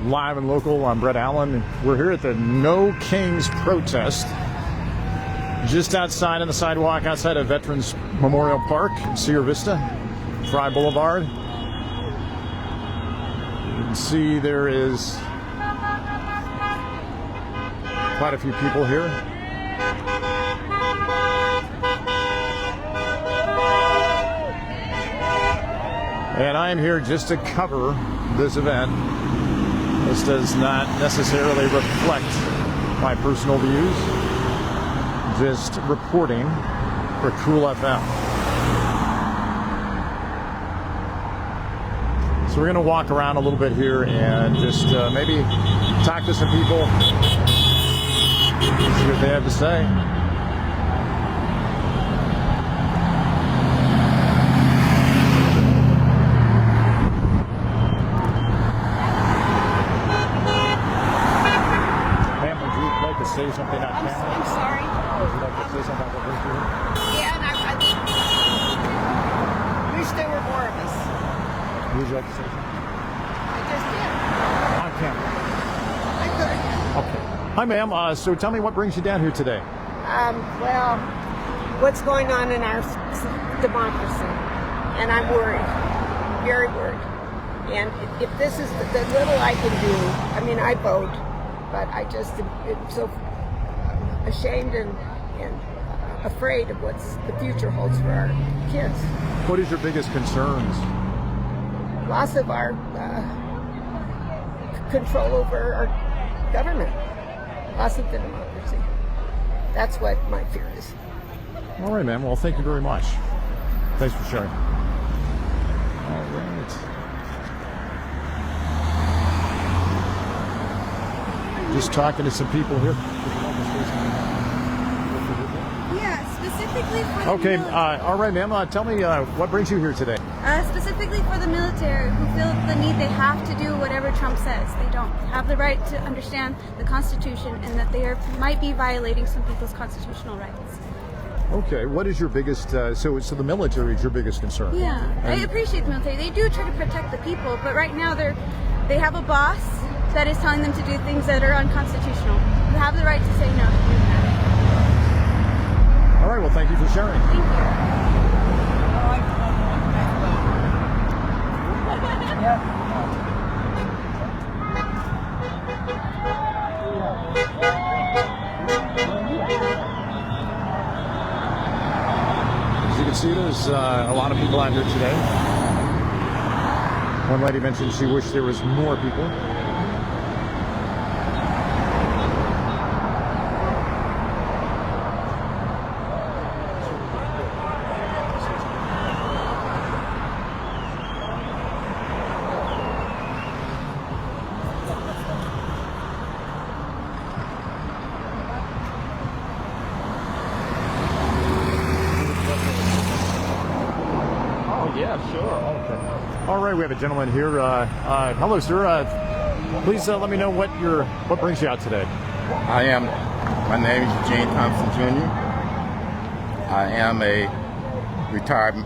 Live and local, I'm Brett Allen. We're here at the No Kings protest, just outside on the sidewalk outside of Veterans Memorial Park, Sierra Vista, Fry Boulevard. You can see there is quite a few people here. And I am here just to cover this event. This does not necessarily reflect my personal views, just reporting for Cool FM. So we're going to walk around a little bit here and just maybe talk to some people, see what they have to say. Say something on camera. I'm sorry. Would you like to say something about what we're doing? Yeah, and I wish there were more of us. Would you like to say something? I just did. On camera. I could. Okay. Hi, ma'am. So tell me what brings you down here today? Well, what's going on in our democracy, and I'm worried, very worried. And if this is the little I can do, I mean, I vote. But I just am so ashamed and afraid of what the future holds for our kids. What is your biggest concerns? Loss of our control over our government. Loss of the democracy. That's what my fear is. All right, ma'am. Well, thank you very much. Thanks for sharing. All right. Just talking to some people here. Yeah, specifically for the Okay, military. all right, ma'am. Tell me what brings you here today? Specifically for the military who feel the need they have to do whatever Trump says. They don't have the right to understand the Constitution and that they might be violating some people's constitutional rights. Okay, what is your biggest, so the military is your biggest concern? Yeah, I appreciate the military. They do try to protect the people, but right now they have a boss that is telling them to do things that are unconstitutional. You have the right to say no to do that. All right, well, thank you for sharing. Thank you. As you can see, there's a lot of people out here today. One lady mentioned she wished there was more people. Yeah, sure. Okay. All right, we have a gentleman here. Hello, sir. Please let me know what brings you out today. My name is Gene Thompson Jr. I am a retired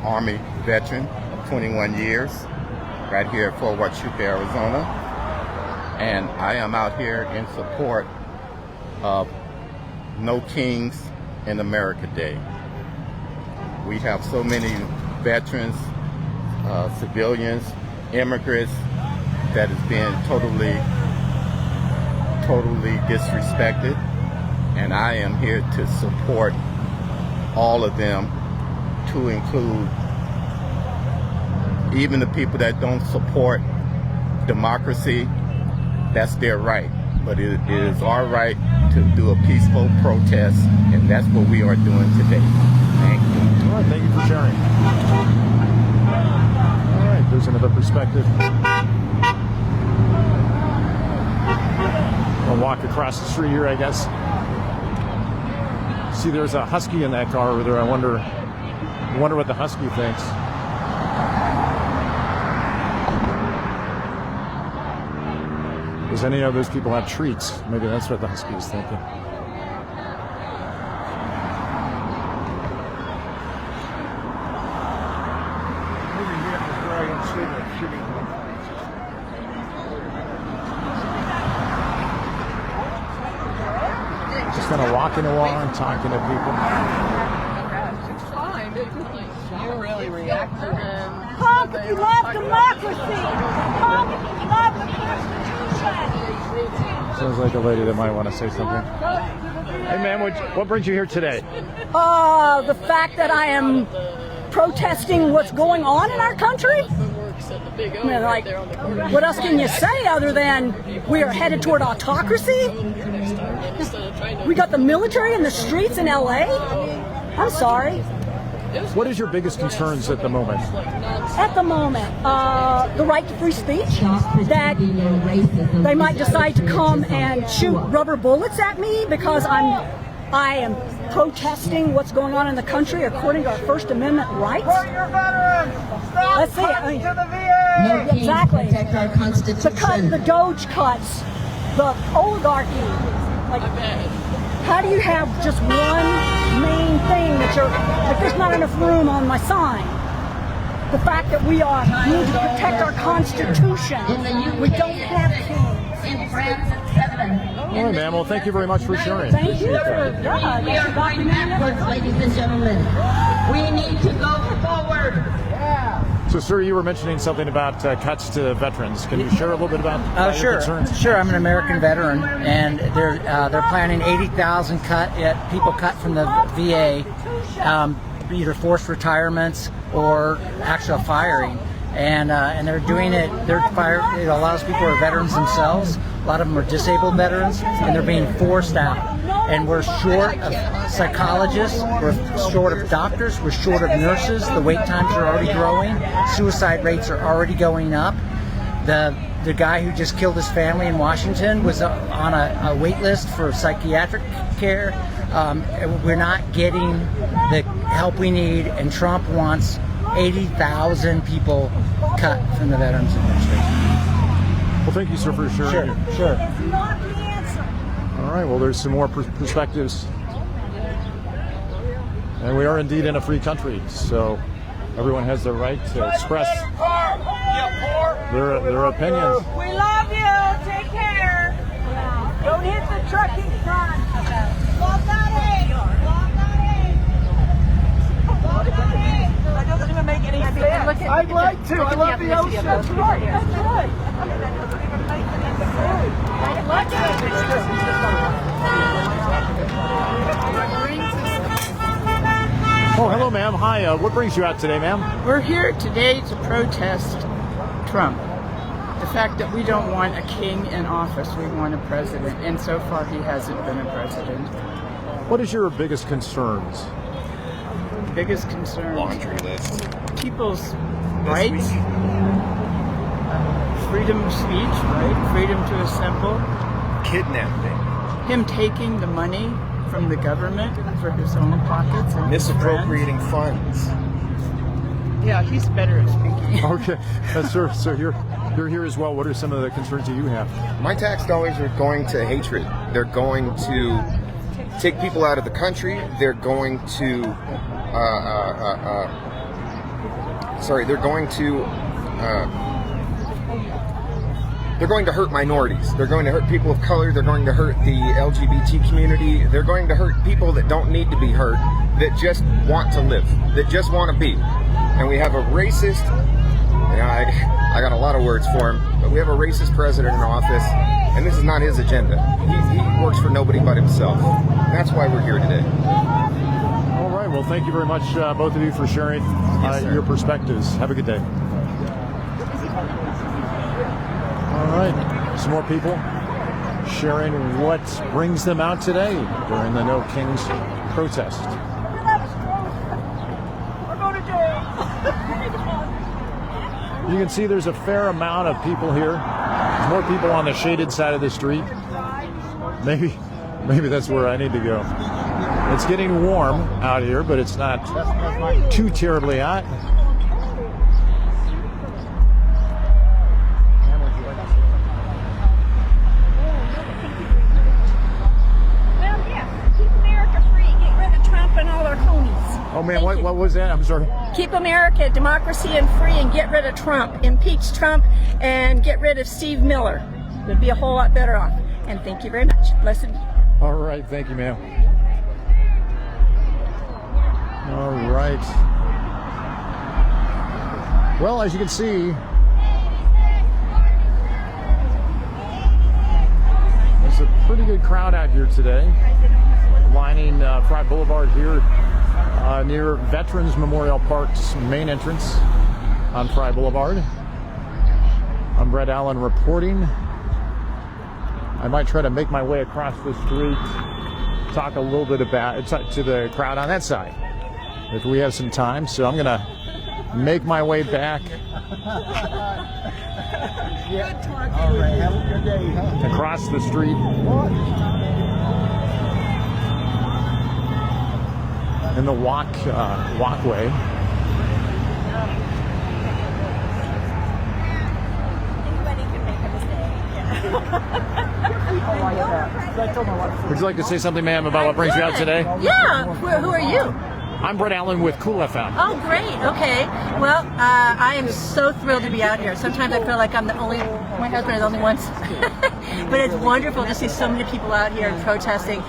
Army veteran of 21 years, right here at Fort Huachuca, Arizona. And I am out here in support of No Kings in America Day. We have so many veterans, civilians, immigrants that is being totally disrespected, and I am here to support all of them, to include even the people that don't support democracy. That's their right, but it is our right to do a peaceful protest, and that's what we are doing today. Thank you. All right, thank you for sharing. All right, there's another perspective. I'll walk across the street here, I guess. See, there's a husky in that car over there. I wonder what the husky thinks. Does any of those people have treats? Maybe that's what the husky is thinking. kind of walking along, talking to people. You really react to them. Punk, you love democracy. Punk, you love the Constitution. Sounds like a lady that might want to say something. Hey, ma'am, what brings you here today? The fact that I am protesting what's going on in our country. I mean, like, what else can you say other than we are headed toward autocracy? We got the military in the streets in LA. I'm sorry. What is your biggest concerns at the moment? At the moment, the right to free speech, that they might decide to come and shoot rubber bullets at me because I am protesting what's going on in the country according to our First Amendment rights. Let's see. I mean, exactly. The Doge cuts, the oligarchy. Like, how do you have just one main thing that you're like? There's not enough room on my sign. The fact that we need to protect our Constitution. We don't have kings. All right, ma'am. Well, thank you very much for sharing. Thank you for ladies and gentlemen. We need to go forward. So, sir, you were mentioning something about cuts to veterans. Can you share a little bit about your concerns? Sure. I'm an American veteran, and they're planning 80,000 people cut from the VA, either forced retirements or actual firing, and they're doing it. It allows people who are veterans themselves. A lot of them are disabled veterans, and they're being forced out. And we're short of psychologists, we're short of doctors, we're short of nurses. The wait times are already growing. Suicide rates are already going up. The guy who just killed his family in Washington was on a wait list for psychiatric care. We're not getting the help we need, and Trump wants 80,000 people cut from the Veterans Administration. Well, thank you, sir, for sharing. Sure. It's not the answer. All right, well, there's some more perspectives. And we are indeed in a free country, so everyone has the right to express their opinions. We love you. Take care. Don't hit the truck in front. Love that egg. That doesn't even make any sense. I'd like to. I love the ocean. That's right. That's right. Oh, hello, ma'am. Hi. What brings you out today, ma'am? We're here today to protest Trump. The fact that we don't want a king in office, we want a president, and so far he hasn't been a president. What is your biggest concerns? Biggest concern: laundry list. People's rights, freedom of speech, right? Freedom to assemble. Kidnapping. Him taking the money from the government for his own pockets and Misappropriating funds. Yeah, he's better at speaking. Okay, sir. So you're here as well. What are some of the concerns that you have? My tax dollars are going to hatred. They're going to take people out of the country. They're going to they're going to hurt minorities. They're going to hurt people of color. They're going to hurt the LGBT community. They're going to hurt people that don't need to be hurt, that just want to live, that just want to be. And we have a racist, I got a lot of words for him, but we have a racist president in office, and this is not his agenda. He works for nobody but himself. And that's why we're here today. All right. Well, thank you very much, both of you, for sharing your perspectives. Have a good day. All right. Some more people sharing what brings them out today during the No Kings protest. We're going to jail. You can see there's a fair amount of people here. There's more people on the shaded side of the street. Maybe that's where I need to go. It's getting warm out here, but it's not too terribly hot. Well, yeah. Keep America free. Get rid of Trump and all our cronies. Oh, man, what was that? I'm sorry. Keep America democracy and free, and get rid of Trump. Impeach Trump and get rid of Steve Miller. We'd be a whole lot better off. And thank you very much. Blessed All right, thank you, ma'am. All right. Well, as you can see, there's a pretty good crowd out here today, lining Fry Boulevard here near Veterans Memorial Park's main entrance on Fry Boulevard. I'm Brett Allen reporting. I might try to make my way across the street, talk a little bit about to the crowd on that side if we have some time. So I'm gonna make my way back across the street in the walkway. Would you like to say something, ma'am, about what brings you out today? Yeah. Who are you? I'm Brett Allen with Cool FM. Oh, great. Okay. Well, I am so thrilled to be out here. Sometimes I feel like my husband is the only one. But it's wonderful to see so many people out here protesting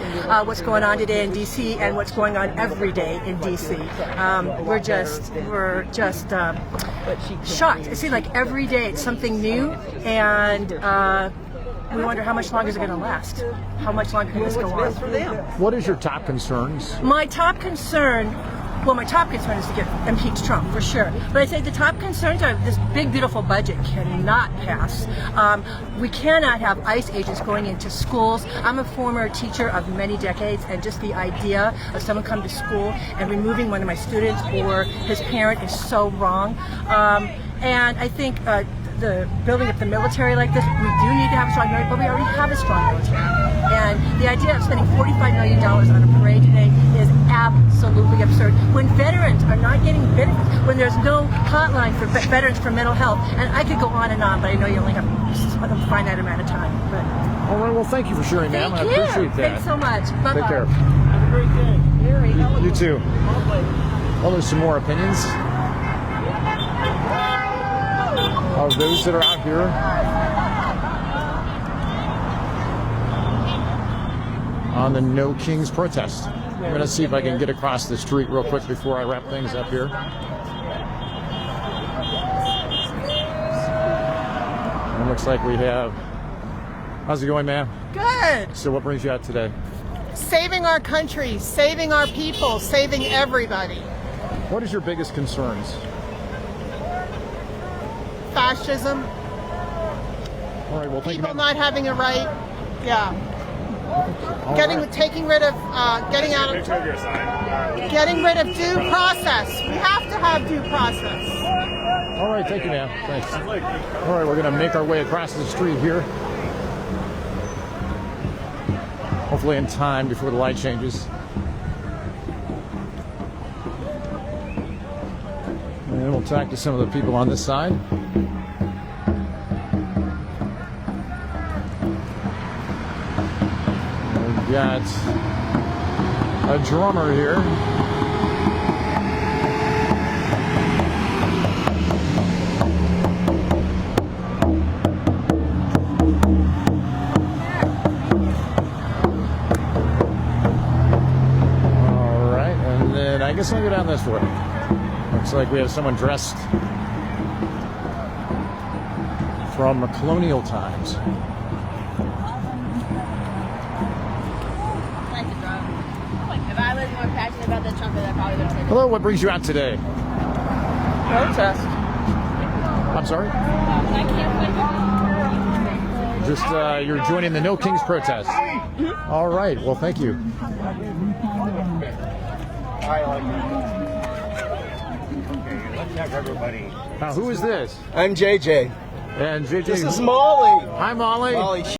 what's going on today in D.C. and what's going on every day in D.C. We're just shocked. It seems like every day it's something new, and we wonder how much longer is it going to last? How much longer can this go on? What is your top concerns? My top concern is to get impeach Trump, for sure. But I'd say the top concerns are this big, beautiful budget cannot pass. We cannot have ICE agents going into schools. I'm a former teacher of many decades, and just the idea of someone coming to school and removing one of my students or his parent is so wrong. And I think the building up the military like this, we do need to have a strong military, but we already have a strong military. And the idea of spending $45 million on a parade today is absolutely absurd. When veterans are not getting benefits, when there's no hotline for veterans for mental health, and I could go on and on, but I know you only have a finite amount of time. But all right, well, thank you for sharing, ma'am. I appreciate that. Thanks so much. Bye-bye. Take care. Have a great day. You too. Well, there's some more opinions of those that are out here. On the No Kings protest. I'm going to see if I can get across the street real quick before I wrap things up here. It looks like we have... How's it going, ma'am? Good. So what brings you out today? Saving our country, saving our people, saving everybody. What is your biggest concerns? Fascism. All right, well, thank people you, not having a right. Yeah. Getting rid of due process. We have to have due process. All right, thank you, ma'am. Thanks. All right, we're going to make our way across the street here. Hopefully in time before the light changes. And we'll talk to some of the people on this side. We've got a drummer here. All right, and then I guess I'll go down this way. Looks like we have someone dressed from colonial times. If I was more passionate about the Trump, I probably would have said Hello, what brings you out today? Protest. I'm sorry? Just you're joining the No Kings protest. All right, well, thank you. Everybody. Who is this? I'm JJ. And JJ. This is Molly. Hi, Molly. Molly.